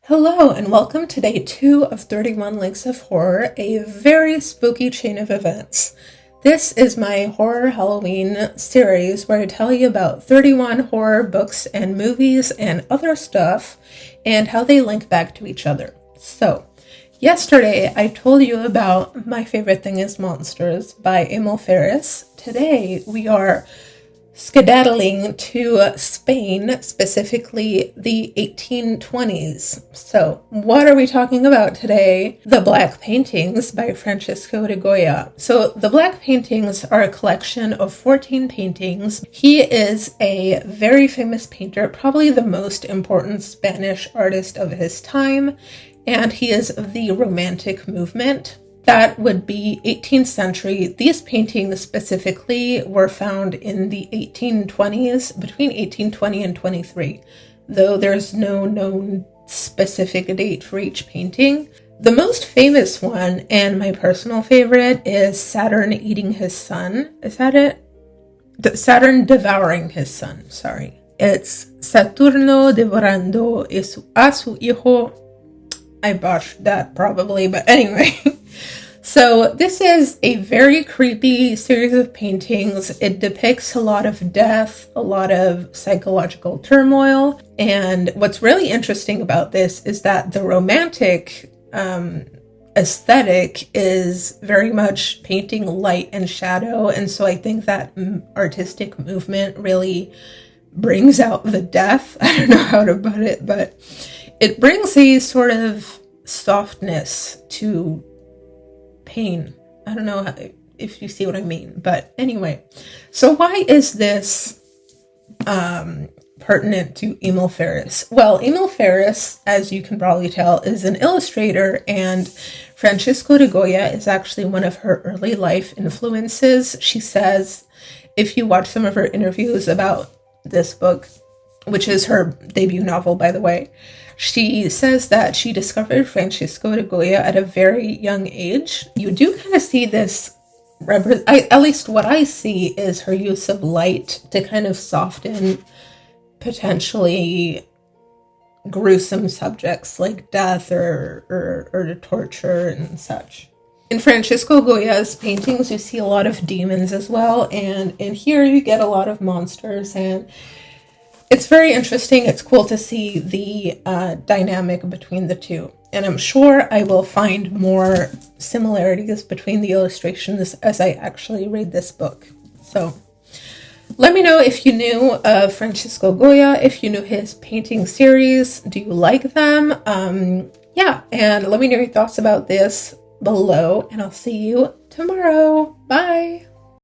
Hello and welcome to day 2 of 31 Links of Horror, a very spooky chain of events. This is my horror Halloween series where I tell you about 31 horror books and movies and other stuff and how they link back to each other. So, yesterday I told you about My Favorite Thing is Monsters by Emil Ferris. Today we are skedaddling to Spain, specifically the 1820s. So, what are we talking about today? The Black Paintings by Francisco de Goya. So, the Black Paintings are a collection of 14 paintings. He is a very famous painter, probably the most important Spanish artist of his time, and he is of the Romantic movement. That would be 18th century. These paintings specifically were found in the 1820s, between 1820 and 23, though there's no known specific date for each painting. The most famous one, and my personal favorite, is Saturn Eating His Son. Is that it? Saturn Devouring His Son, sorry. It's Saturno devorando a su hijo. I botched that probably, but anyway. So this is a very creepy series of paintings. It depicts a lot of death, a lot of psychological turmoil. And what's really interesting about this is that the Romantic aesthetic is very much painting light and shadow. And so I think that artistic movement really brings out the death. I don't know how to put it, but it brings a sort of softness to pain. I don't know if you see what I mean, but anyway. So why is this pertinent to Emil Ferris? Well, Emil Ferris, as you can probably tell, is an illustrator, and Francisco de Goya is actually one of her early life influences. She says, if you watch some of her interviews about this book, which is her debut novel, by the way, she says that she discovered Francisco de Goya at a very young age. You do kind of see this, at least what I see is her use of light to kind of soften potentially gruesome subjects like death or torture and such. In Francisco Goya's paintings, you see a lot of demons as well, and in here you get a lot of monsters, and it's very interesting. It's cool to see the dynamic between the two. And I'm sure I will find more similarities between the illustrations as I actually read this book. So let me know if you knew of Francisco Goya, if you knew his painting series. Do you like them? Yeah, and let me know your thoughts about this below, and I'll see you tomorrow. Bye!